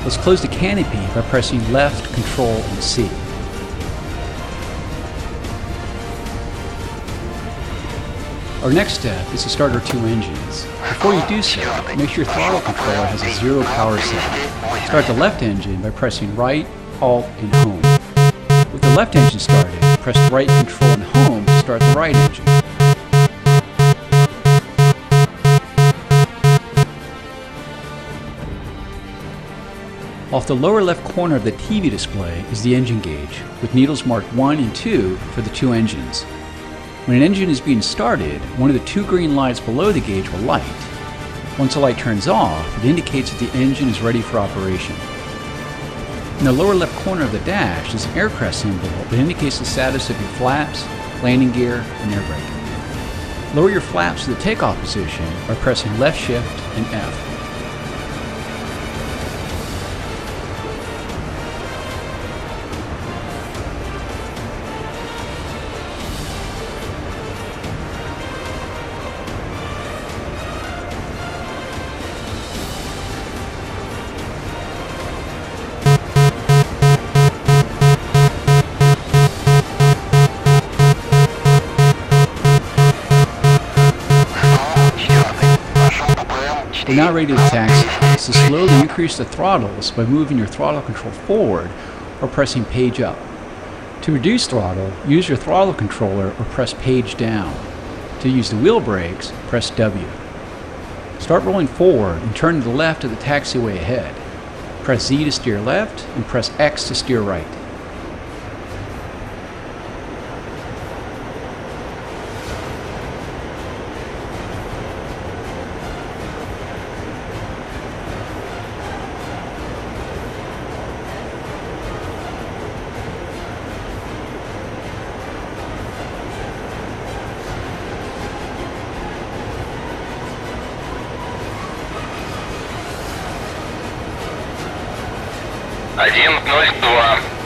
Let's close the canopy by pressing left, Control, and C. Our next step is to start our two engines. Before you do so, make sure your throttle controller has a 0 power setting. Start the left engine by pressing right, Alt, and Home. With the left engine started, press right, Control, and Home to start the right engine. Off the lower left corner of the TV display is the engine gauge, with needles marked 1 and 2 for the two engines. When an engine is being started, one of the two green lights below the gauge will light. Once the light turns off, it indicates that the engine is ready for operation. In the lower left corner of the dash is an aircraft symbol that indicates the status of your flaps, landing gear, and air brake. Lower your flaps to the takeoff position by pressing left shift and F. We're now ready to taxi, so slowly increase the throttles by moving your throttle control forward or pressing page up. To reduce throttle, use your throttle controller or press page down. To use the wheel brakes, press W. Start rolling forward and turn to the left of the taxiway ahead. Press Z to steer left and press X to steer right.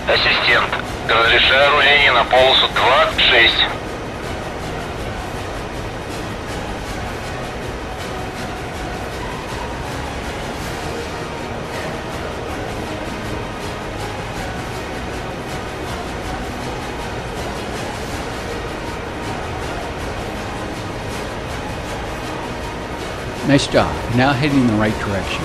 Ассистент, разрешаю руление на полосу 26. Nice job. You're now heading in the right direction.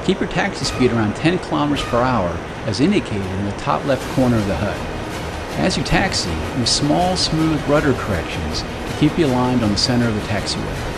Keep your taxi speed around 10 kilometers per hour as indicated in the top left corner of the HUD. As you taxi, use small, smooth rudder corrections to keep you aligned on the center of the taxiway.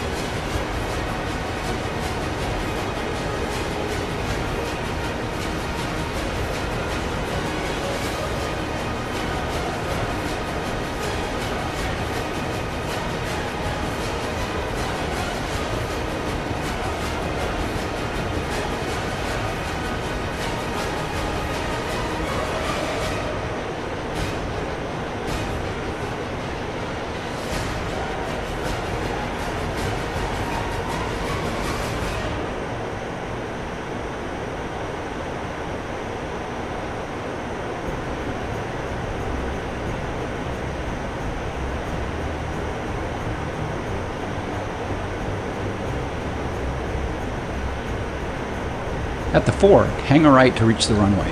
At the fork, hang a right to reach the runway.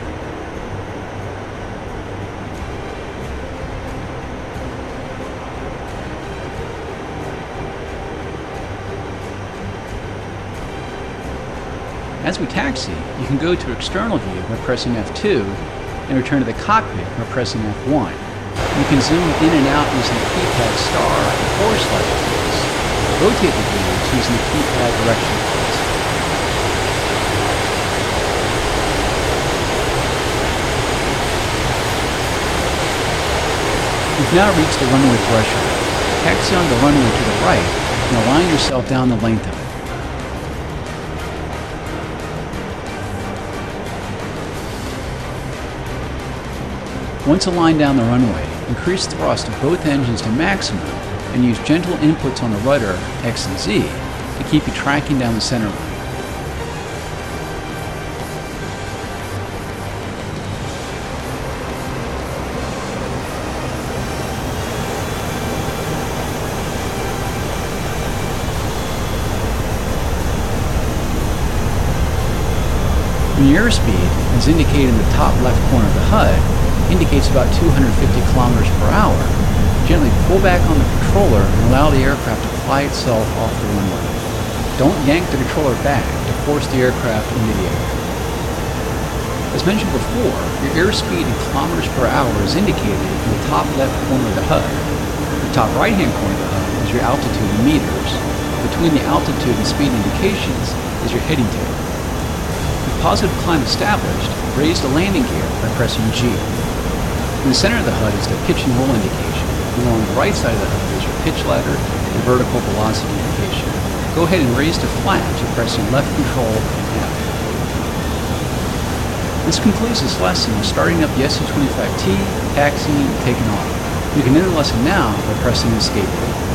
As we taxi, you can go to external view by pressing F2 and return to the cockpit by pressing F1. You can zoom in and out using the keypad star and / keys. Rotate the views using the keypad direction keys. You've now reached the runway threshold. Taxi on the runway to the right and align yourself down the length of it. Once aligned down the runway, increase thrust of both engines to maximum and use gentle inputs on the rudder, X and Z, to keep you tracking down the center line. When airspeed, as indicated in the top left corner of the HUD, indicates about 250 kilometers per hour, gently pull back on the controller and allow the aircraft to fly itself off the runway. Don't yank the controller back to force the aircraft into the air. As mentioned before, your airspeed in kilometers per hour is indicated in the top left corner of the HUD. The top right-hand corner of the HUD is your altitude in meters. Between the altitude and speed indications is your heading table. With positive climb established, raise the landing gear by pressing G. In the center of the HUD is the pitch and roll indication. Along the right side of the HUD is your pitch ladder and vertical velocity indication. Go ahead and raise to flaps by pressing left control and F. This concludes this lesson of starting up the SU-25T, taxiing, and taking off. You can end the lesson now by pressing the escape key.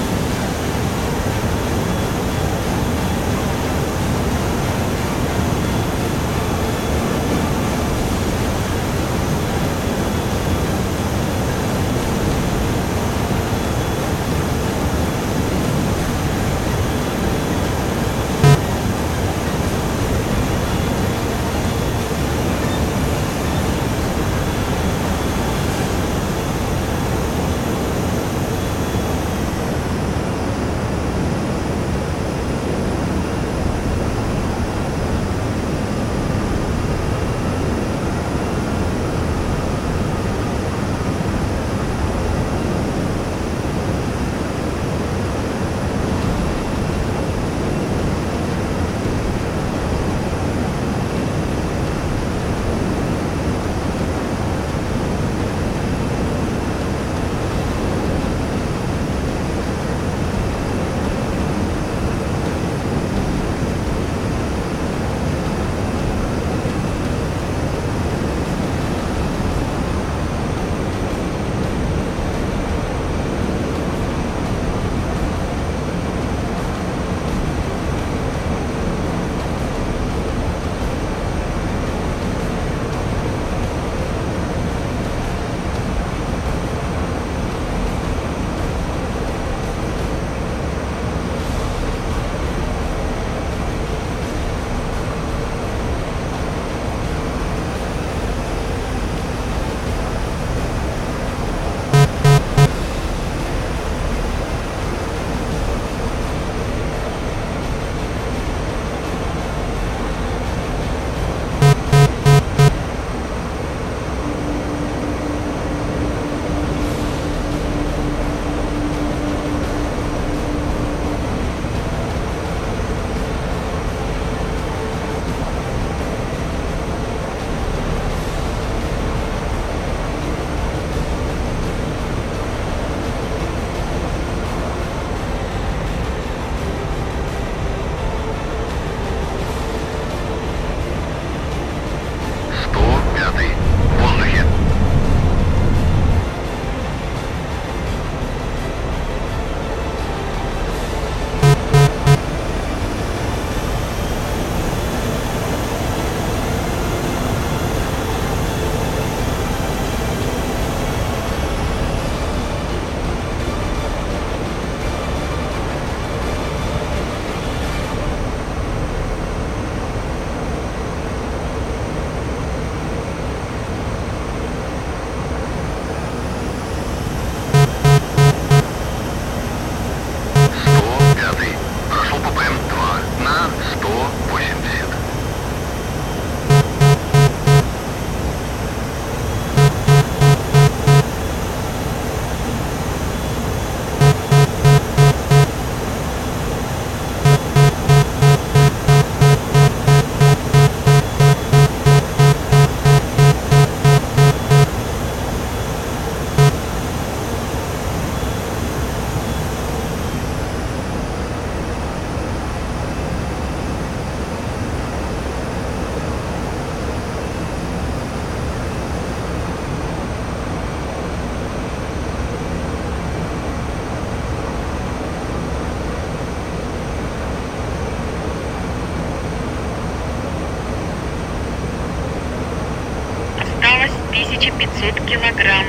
осталось 1500 килограмм.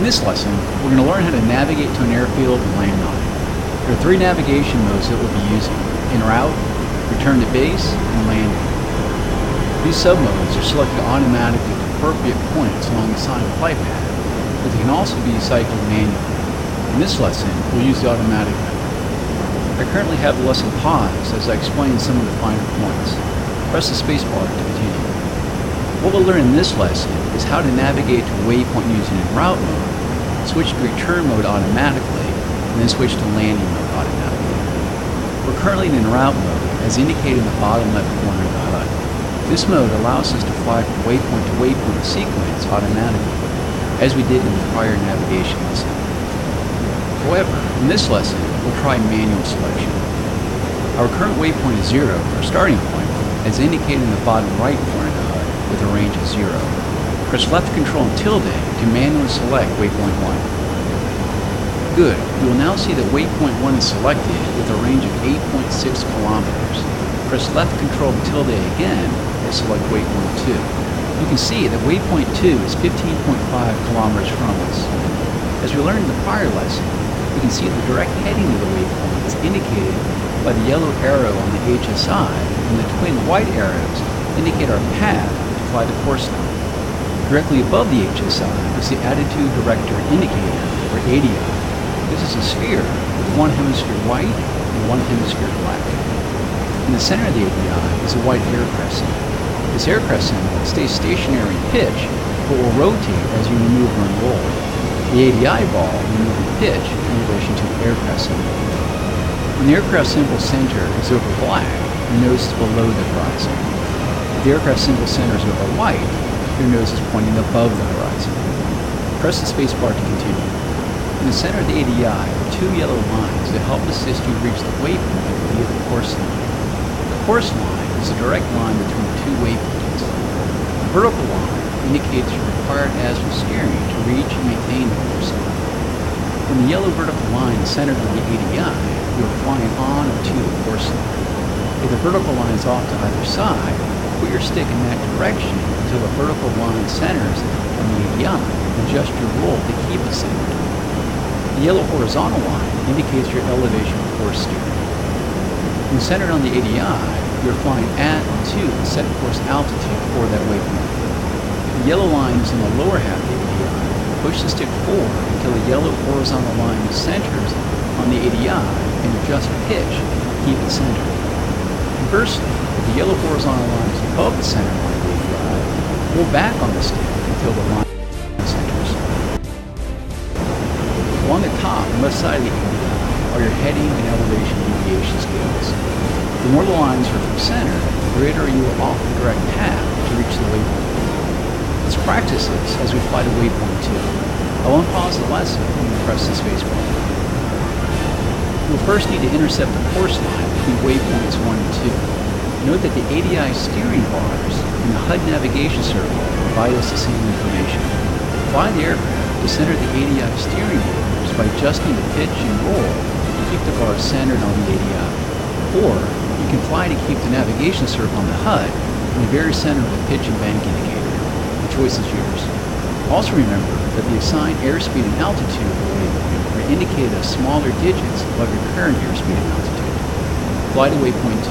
In this lesson, we're going to learn how to navigate to an airfield and land on it. There are 3 navigation modes that we'll be using: en route, return to base, and landing. These submodes are selected automatically at appropriate points along the side of the flight path, but they can also be cycled manually. In this lesson, we'll use the automatic mode. I currently have the lesson paused as I explain some of the finer points. Press the spacebar to continue. What we'll learn in this lesson is how to navigate to a waypoint using en route mode, switch to return mode automatically, and then switch to landing mode automatically. We're currently in en route mode, as indicated in the bottom left corner of the HUD. This mode allows us to fly from waypoint to waypoint sequence automatically, as we did in the prior navigation lesson. However, in this lesson, we'll try manual selection. Our current waypoint is 0, our starting point, as indicated in the bottom right corner of the HUD, with a range of 0. Press left control and tilde to manually select waypoint 1. Good. You will now see that waypoint 1 is selected with a range of 8.6 kilometers. Press left control and tilde again to select waypoint 2. You can see that waypoint 2 is 15.5 kilometers from us. As we learned in the prior lesson, we can see the direct heading of the waypoint is indicated by the yellow arrow on the HSI, and the twin white arrows indicate our path to fly the course line. Directly above the HSI is the Attitude Director Indicator, or ADI. This is a sphere with one hemisphere white and one hemisphere black. In the center of the ADI is a white air crescent. This air crescent stays stationary in pitch, but will rotate as you maneuver and roll. The ADI ball will move in pitch in relation to the air crescent. When the aircraft symbol center is over black, your nose is below the horizon. If the aircraft symbol center is over white, your nose is pointing above the horizon. Press the spacebar to continue. In the center of the ADI are 2 yellow lines that help assist you reach the waypoint via the course line. The course line is a direct line between 2 waypoints. The vertical line indicates your required azimuth steering to reach and maintain the course line. When the yellow vertical line is centered on the ADI, you are flying on or to the course line. If the vertical line is off to either side, put your stick in that direction until the vertical line centers on the ADI and adjust your roll to keep it centered. The yellow horizontal line indicates your elevation of course steering. When centered on the ADI, you are flying at or to the set course altitude for that waypoint. The yellow line is in the lower half of the ADI. Push the stick forward until the yellow horizontal line centers on the ADI and adjust pitch to keep it centered. Conversely, if the yellow horizontal line is above the center line of the ADI, pull back on the stick until the line centers. Along the top and left side of the ADI are your heading and elevation deviation scales. The more the lines are from center, the greater you are off the direct path to reach the waypoint. Let's practice this as we fly to waypoint 2. I won't pause the lesson when you press the spacebar. We'll first need to intercept the course line between waypoints 1 and 2. Note that the ADI steering bars and the HUD navigation circle provide us the same information. Fly the aircraft to center the ADI steering bars by adjusting the pitch and roll to keep the bars centered on the ADI. Or you can fly to keep the navigation circle on the HUD in the very center of the pitch and bank indicator. The choice is yours. Also remember that the assigned airspeed and altitude of the waypoint are indicated as smaller digits above your current airspeed and altitude. Fly to waypoint 2.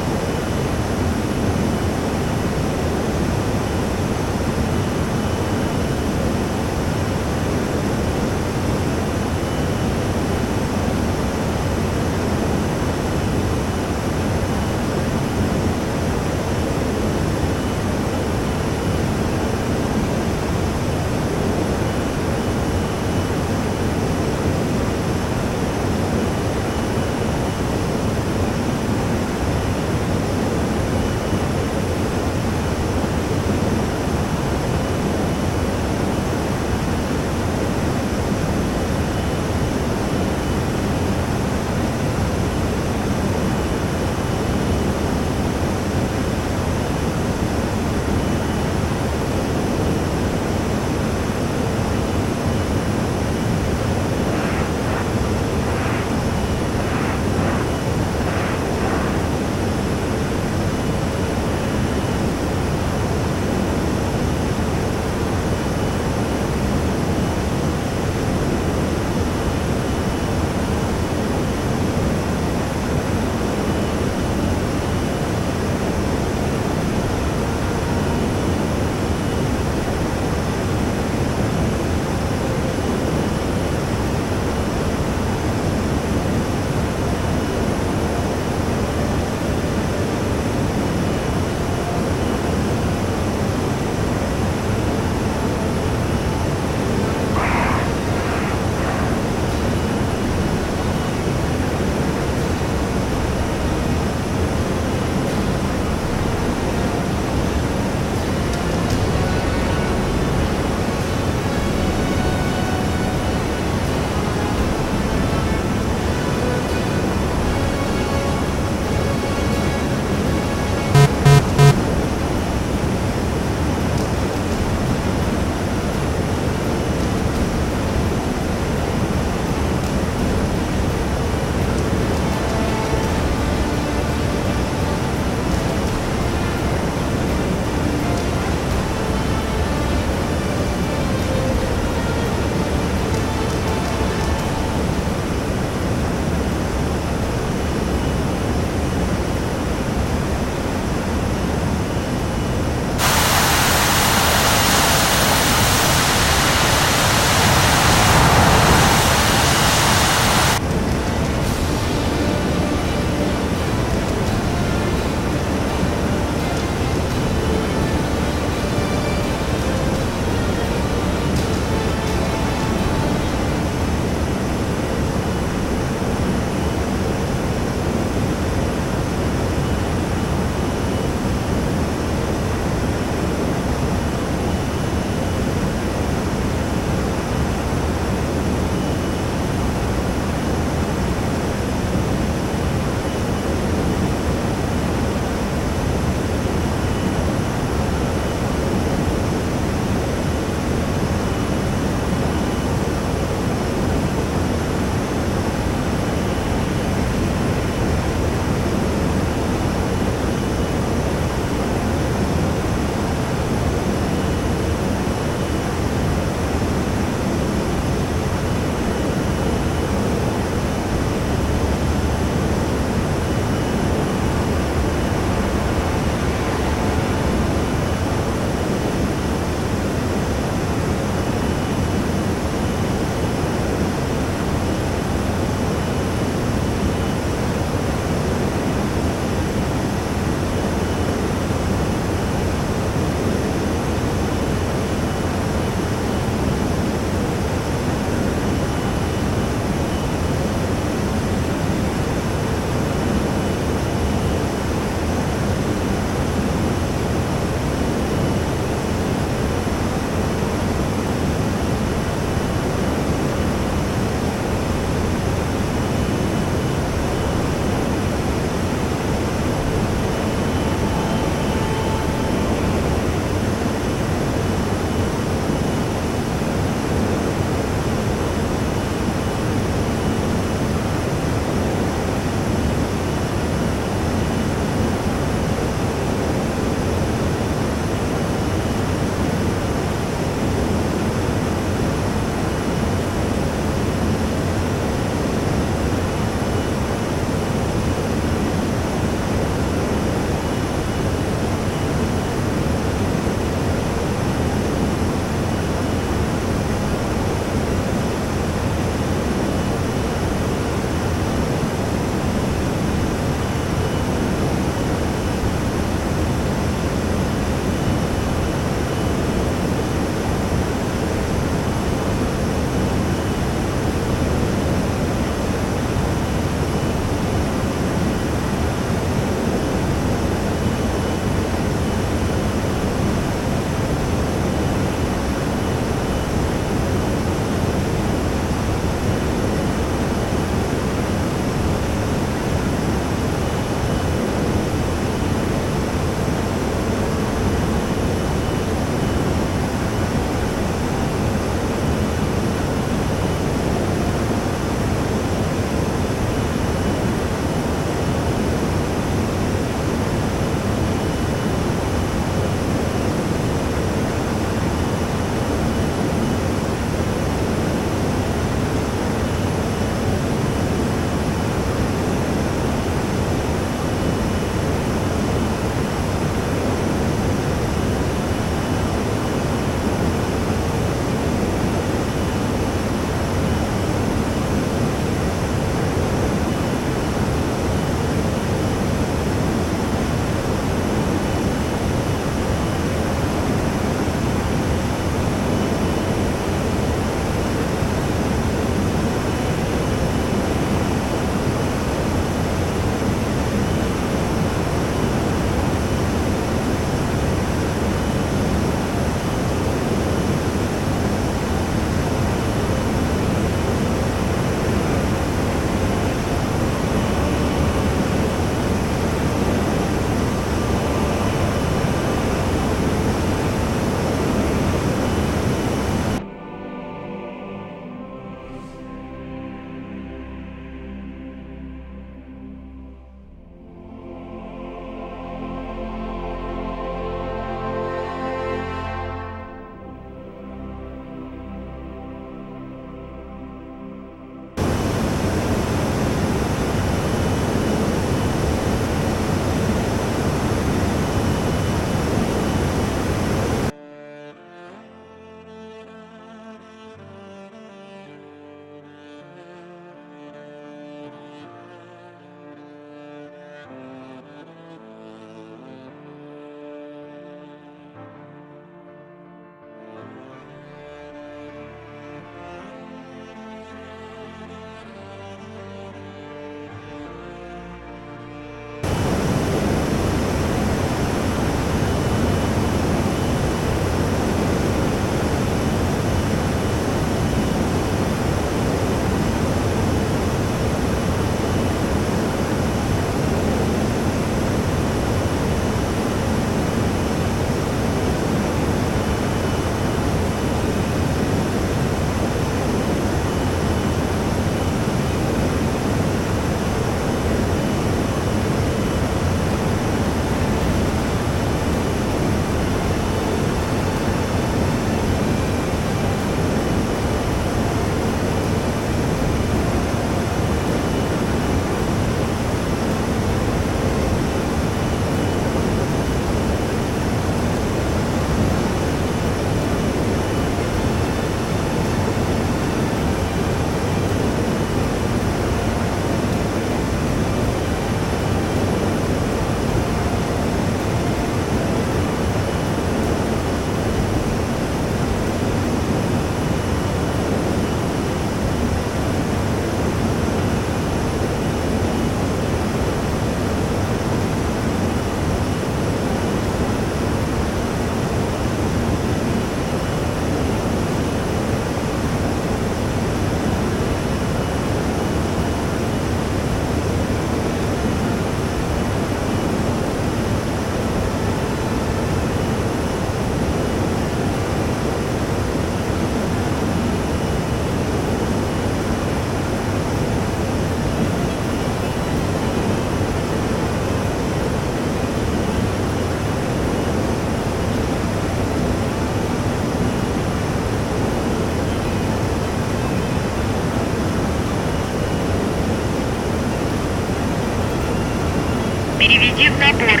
Переведи в набор.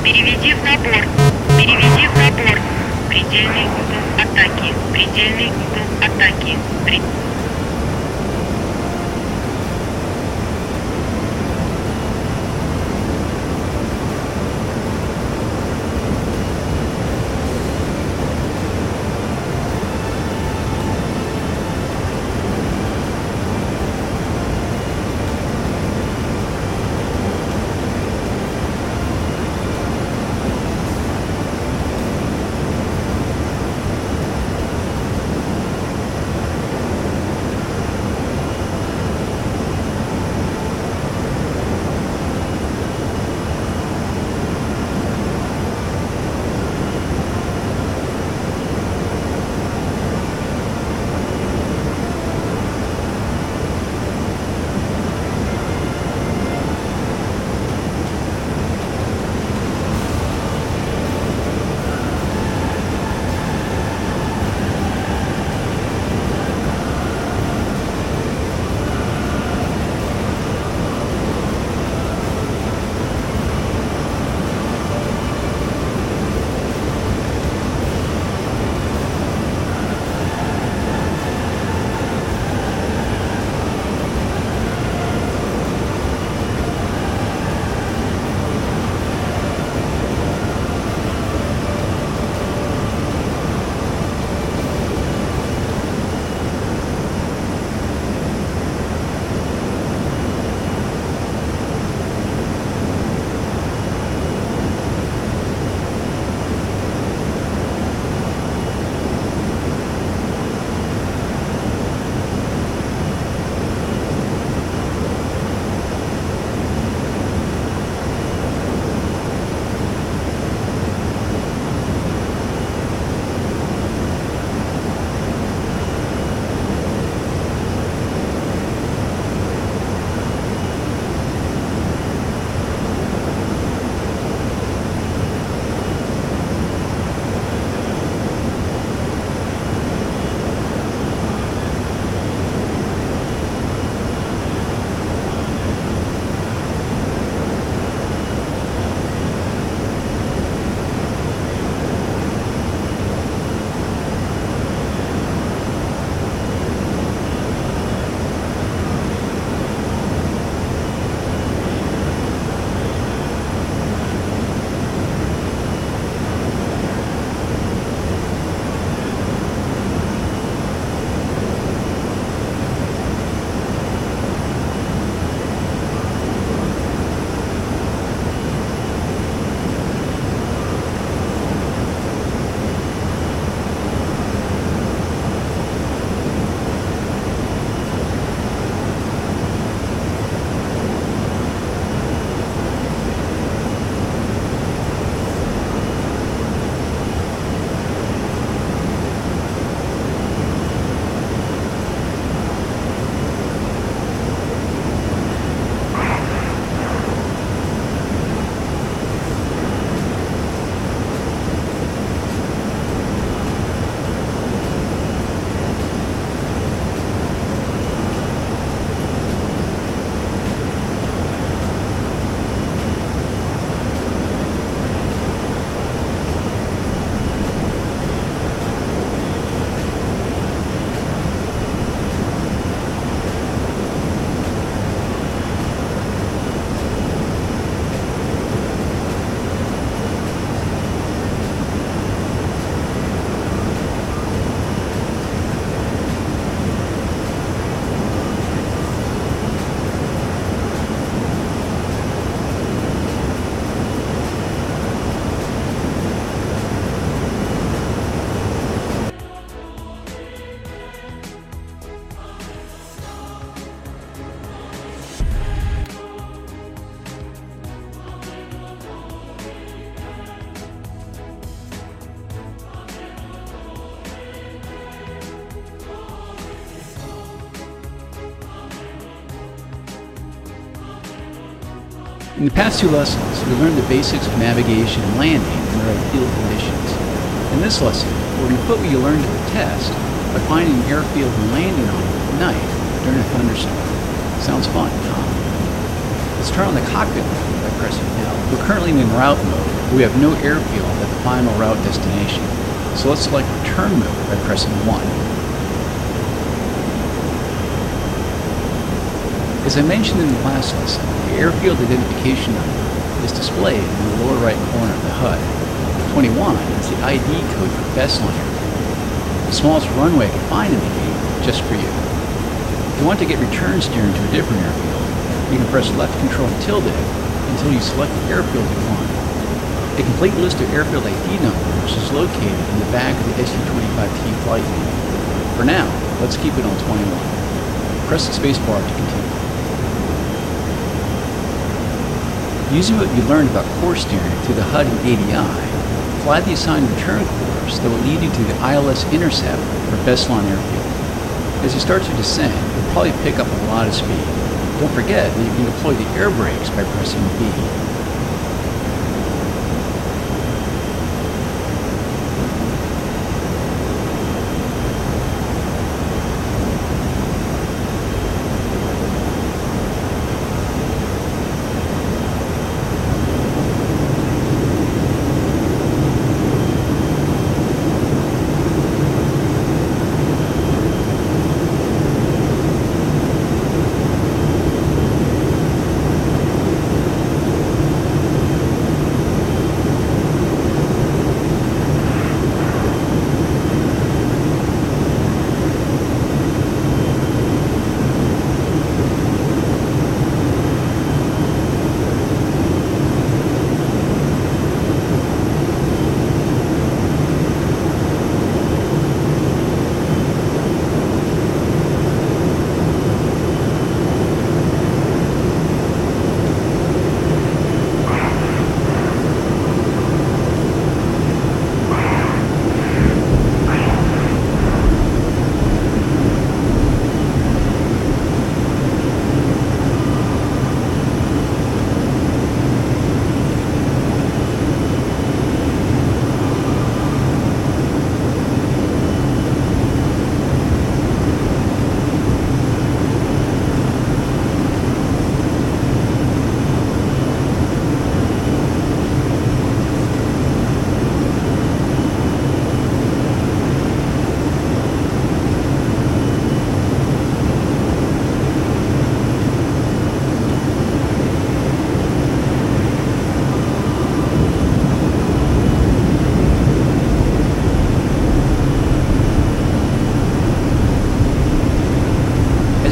Переведи в набор. Переведи в набор. Предельный угол атаки. Предельный угол атаки. In the past two lessons, we learned the basics of navigation and landing in the right field conditions. In this lesson, we're going to put what you learned to the test by finding an airfield and landing on it at night during a thunderstorm. Sounds fun, huh? Let's turn on the cockpit mode by pressing L. We're currently in route mode. We have no airfield at the final route destination. So let's select return mode by pressing 1. As I mentioned in the last lesson, the airfield identification number is displayed in the lower right corner of the HUD. 21 is the ID code for PASCAL airfield, the smallest runway I can find in the game just for you. If you want to get return steering to a different airfield, you can press left control tilde until you select the airfield you want. A complete list of airfield ID numbers is located in the back of the SU-25T flight manual. For now, let's keep it on 21. Press the spacebar to continue. Using what you learned about course steering through the HUD and ADI, fly the assigned return course that will lead you to the ILS intercept for PASCAL airfield. As you start to descend, you'll probably pick up a lot of speed. Don't forget that you can deploy the air brakes by pressing B.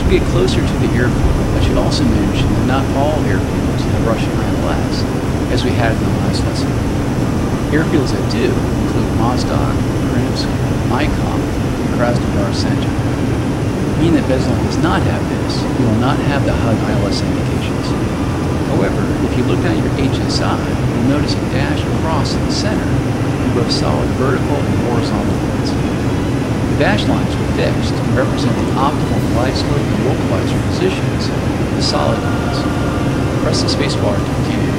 Get closer to the airfield, I should also mention that not all airfields have Russian ILS, as we had in the last lesson. Airfields that do include Mozdok, Krimsk, Maikop, and Krasnodar Center. Being that Beslan does not have this, you will not have the HUD ILS indications. However, if you look down at your HSI, you'll notice a dash across in the center in both solid vertical and horizontal lines. The dash lines are fixed and represent the optimal glide slope and localizer positions of the solid lines. Press the spacebar to continue.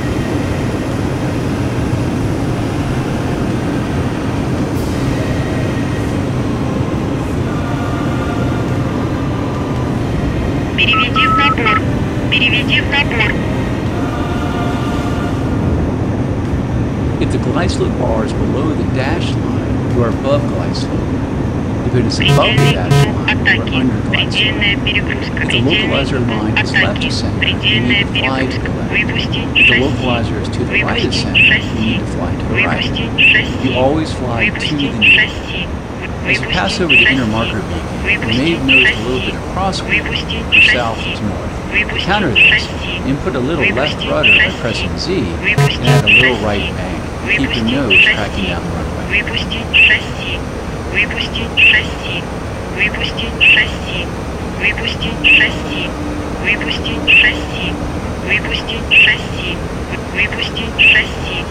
Переведи в набор. Переведи в набор. If the glide slope bar is below the dash line, you are above glide slope. If it is above the dash line, you are under glide slope. If the localizer line is left of center, you need to fly to the left. If the localizer is to the right of center, you need to fly to the right. You always fly to the new. As you pass over the inner marker beacon, you may have noticed a little bit of crosswind from south to north. To counter this, input a little left rudder by pressing Z and add a little right bank. Keep your nose tracking down the runway. Выпустить шасси. Выпустить шасси. Выпустить шасси. Выпустить шасси. Выпустить шасси. Выпустить шасси. Выпустить шасси.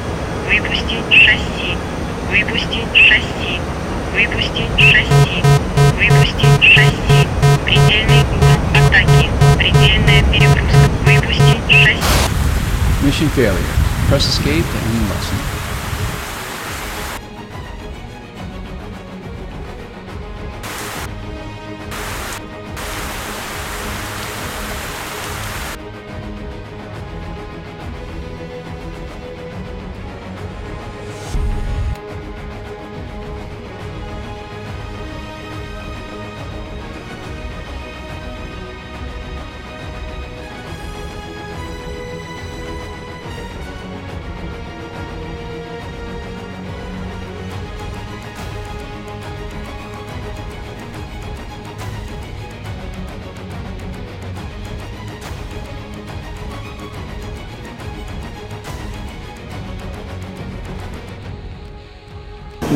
Выпустить шасси. Выпустить шасси. Выпустить шасси. Выпустить шасси. Предельный угол атаки. Предельная перегрузка. Выпустить шасси. Mission failure. Press escape to end the lesson.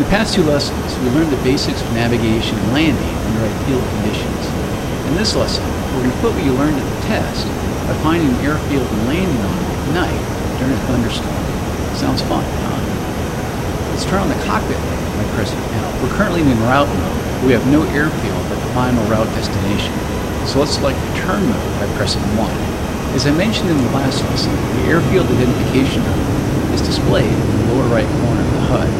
In the past 2 lessons, we learned the basics of navigation and landing under ideal conditions. In this lesson, we're going to put what you learned at the test by finding an airfield and landing on it at night during a thunderstorm. Sounds fun, huh? Let's turn on the cockpit light by pressing L. We're currently in route mode. We have no airfield at the final route destination. So let's select return mode by pressing 1. As I mentioned in the last lesson, the airfield identification number is displayed in the lower right corner of the HUD.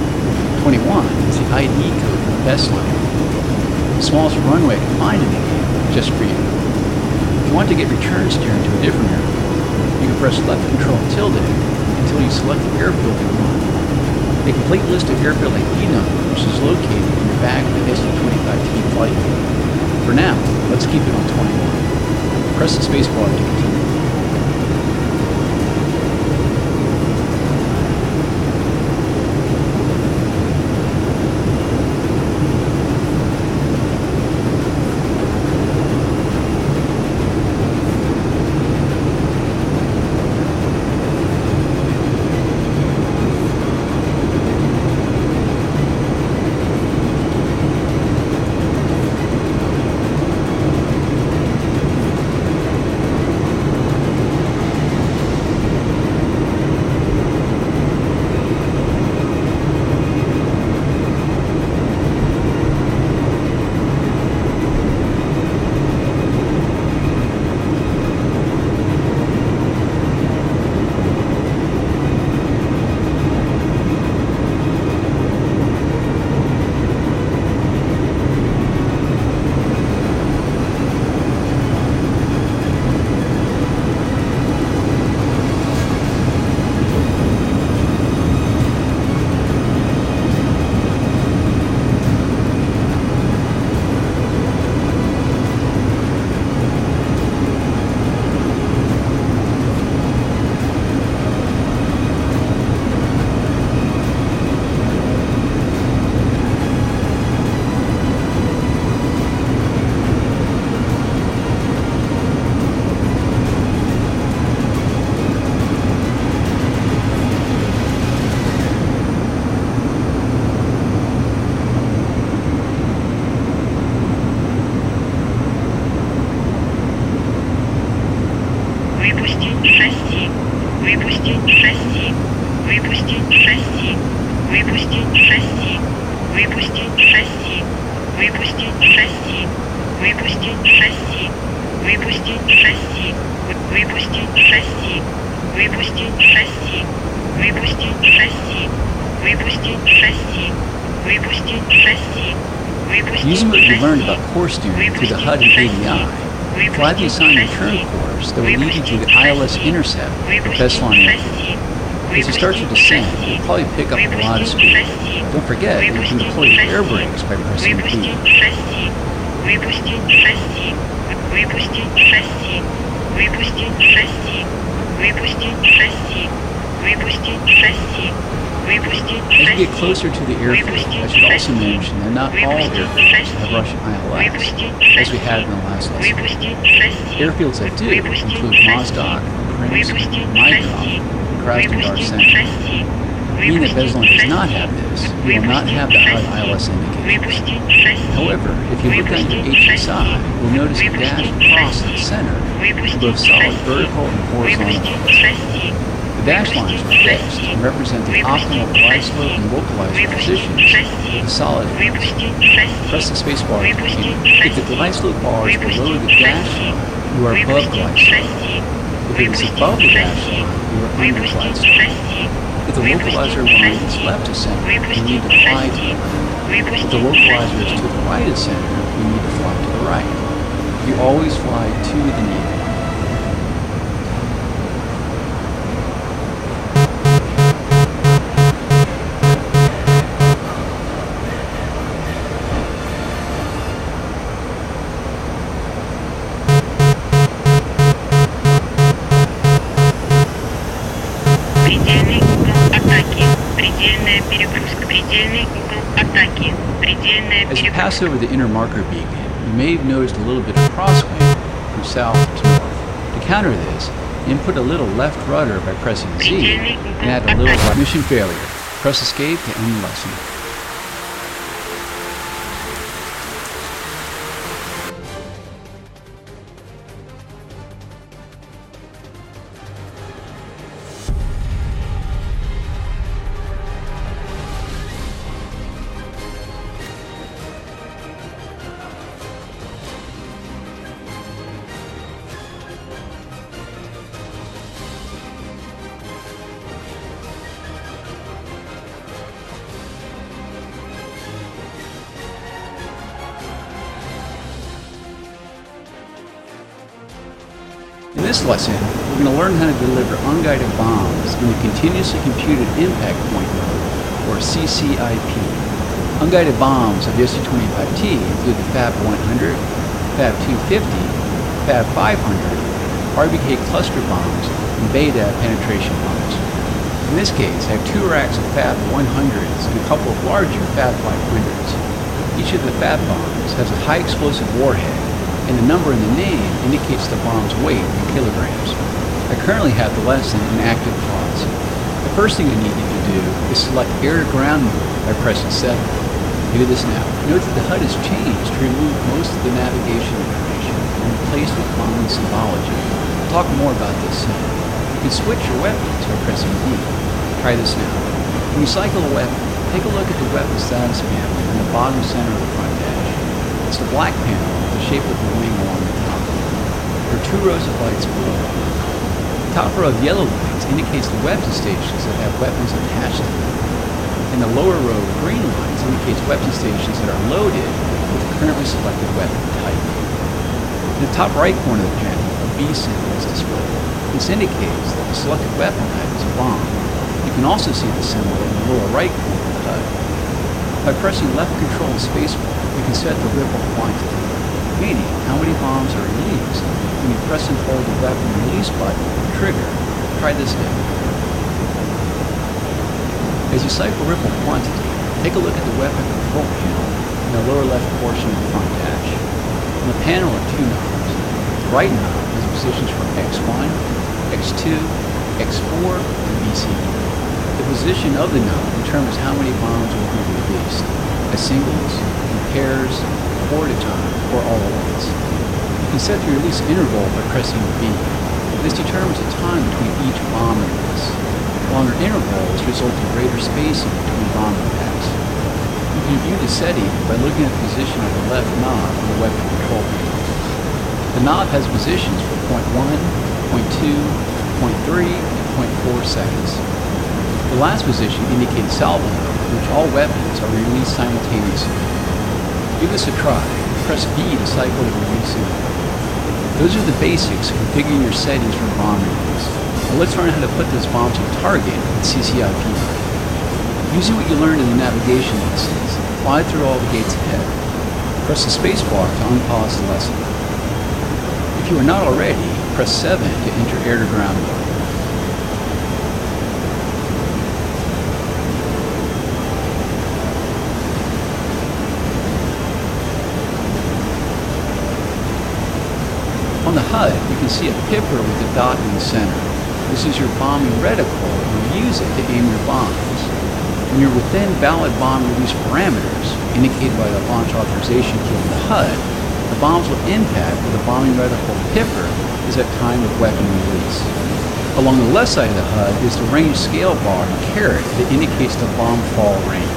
21 is the ID code for the best line. The smallest runway I can find in the game, just for you. If you want to get return steering to a different airfield, you can press left control tilde until you select the airfield you want. A complete list of airfield ID numbers is located in the back of the SU-25T flight manual. For now, let's keep it on 21. Press the spacebar to continue. Выпустить шасси. Выпустить шасси. Выпустить шасси. Выпустить шасси. Выпустить шасси. Выпустить шасси. Выпустить шасси. Выпустить шасси. Выпустить шасси. Выпустить шасси. Выпустить шасси. Выпустить шасси. Выпустить шасси. Using what you learned about course steering through the HUD and ADI, fly the assigned return course that will lead you to the ILS intercept at best line airfield. As you start your descent, you'll probably pick up a lot of speed. Don't forget that you can deploy your air brakes by pressing B. Выпустить шасси. Выпустить шасси. Выпустить шасси. Выпустить шасси. Выпустить шасси. As you get closer to the airfield, I should also mention that not all airfields have Russian ILS, as we had in the last lesson. Airfields that do include Mozdok, Prinsk, Mykov, and Krasnodar Center. Being that Beslan does not have this, you will not have the HUD ILS indicator. However, if you look at your HSI, you'll notice a dash across the center with both solid vertical and horizontal lines. The dash lines are fixed and represent the optimal glide slope and localizer positions of the solid lines. Press the spacebar to continue. If the glide slope bar is below the dash line, you are above glide slope. If it is above the dash line, you are under glide slope. If the localizer line is left of center, you need to fly to the left. If the localizer is to the right of center, you need to fly to the right. You always fly to the needle. Предельный угол атаки. Предельная перегрузка. Предельный угол атаки. Предельная As you перегрузка. pass over the inner marker beacon, you may have noticed a little bit of crosswind from south to north. To counter this, input a little left rudder by pressing Z and add a little right. Mission failure. Press escape to end the lesson. In this lesson, we're going to learn how to deliver unguided bombs in the Continuously Computed Impact Point mode, or CCIP. Unguided bombs of the SU-25T include the Fab 100, Fab 250, Fab 500, RBK cluster bombs, and Beta penetration bombs. In this case, I have two racks of Fab 100s and a couple of larger Fab 500s. Each of the Fab bombs has a high explosive warhead, and the number in the name indicates the bomb's weight in kilograms. I currently have the lesson in active pause. The first thing I need you to do is select air-to-ground mode by pressing 7. Do this now. Note that the HUD has changed to remove most of the navigation information and replaced with common symbology. I'll talk more about this soon. You can switch your weapons by pressing D. Try this now. When you cycle a weapon, take a look at the weapon status panel in the bottom center of the front dash. It's the black panel with the shape of the wing along the top. There are two rows of lights below. The top row of yellow lights indicates the weapon stations that have weapons attached to them. And the lower row of green lines indicates weapon stations that are loaded with the currently selected weapon type. In the top right corner of the panel, a B symbol is displayed. This indicates that the selected weapon type is a bomb. You can also see the symbol in the lower right corner of the HUD. By pressing left control and spacebar, you can set the ripple quantity, meaning how many bombs are released when you press and hold the weapon release button or trigger. Try this now. As you cycle ripple quantity, take a look at the weapon control panel in the lower left portion of the front dash. On the panel are two knobs. The right knob has positions for X1, X2, X4, and BCD. The position of the knob determines how many bombs will be released, as singles, in pairs, 4 at a time, or all at once. You can set the release interval by pressing B. This determines the time between each bomb release. Longer intervals result in greater spacing between bomb impacts. You can view the setting by looking at the position of the left knob on the weapon control panel. The knob has positions for 0.1, 0.2, 0.3, and 0.4 seconds. The last position indicates salvo mode, in which all weapons are released simultaneously. Give this a try. Press B to cycle the release interval. Those are the basics of configuring your settings for bomb release. Now let's learn how to put those bombs on target with CCIP mode. Using what you learned in the navigation lessons, fly through all the gates ahead. Press the spacebar to unpause the lesson. If you are not already, press 7 to enter air-to-ground mode. On the HUD, you can see a pipper with a dot in the center. This is your bombing reticle, and you use it to aim your bombs. When you're within valid bomb release parameters, indicated by the launch authorization key on the HUD, the bombs will impact where the bombing reticle pipper is at time of weapon release. Along the left side of the HUD is the range scale bar and caret that indicates the bomb fall range.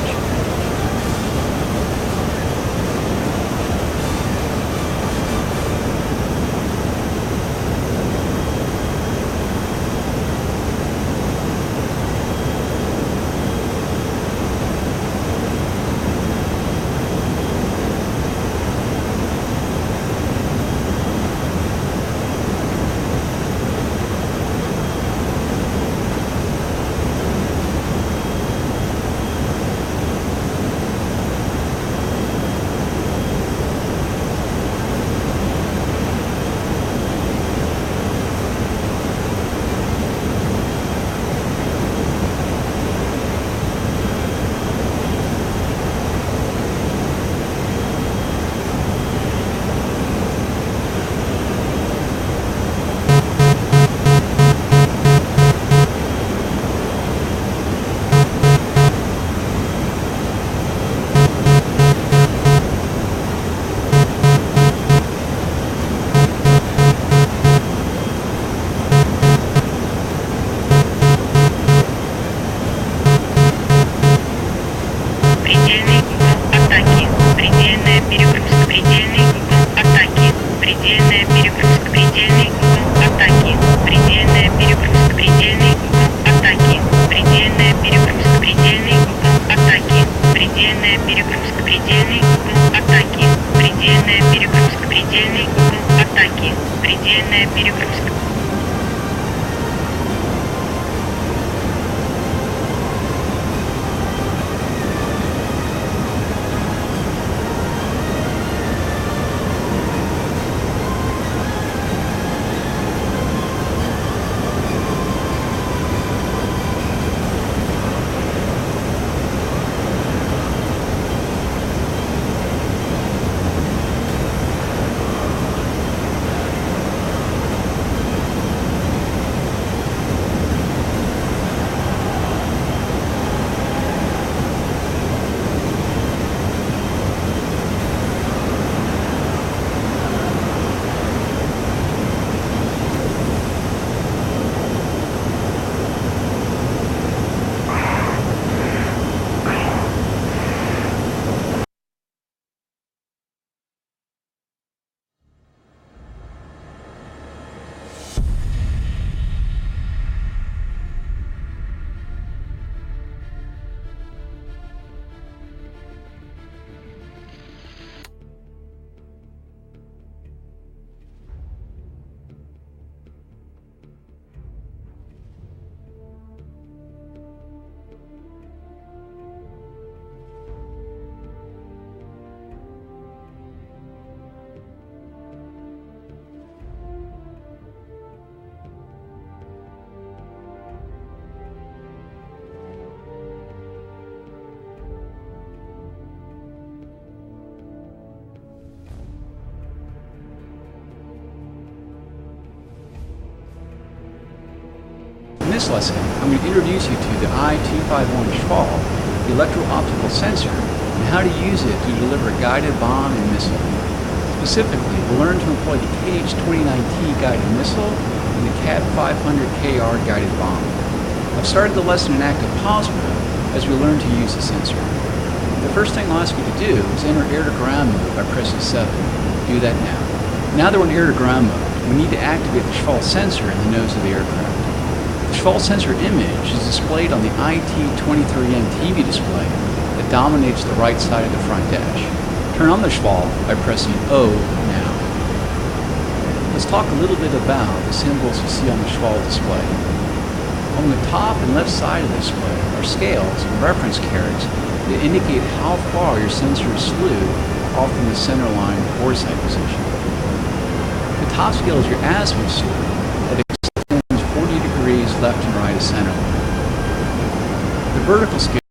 Предельный угол атаки. Предельная перегрузка. Предельный угол атаки. атаки. Предельная перегрузка. In this lesson, I'm going to introduce you to the I-251 SHVAL, the electro-optical sensor, and how to use it to deliver a guided bomb and missile. Specifically, we'll learn to employ the KH-29T guided missile and the KAT-500KR guided bomb. I've started the lesson in active pause mode as we learn to use the sensor. The first thing I'll ask you to do is enter air-to-ground mode by pressing 7. Do that now. Now that we're in air-to-ground mode, we need to activate the SHVAL sensor in the nose of the aircraft. The SHVAL sensor image is displayed on the IT-23M TV display that dominates the right side of the front dash. Turn on the SHVAL by pressing O now. Let's talk a little bit about the symbols you see on the SHVAL display. On the top and left side of the display are scales and reference carats that indicate how far your sensor is slewed off from the center line bore sight position. The top scale is your azimuth slew that extends 40 degrees left and right of center. The vertical scale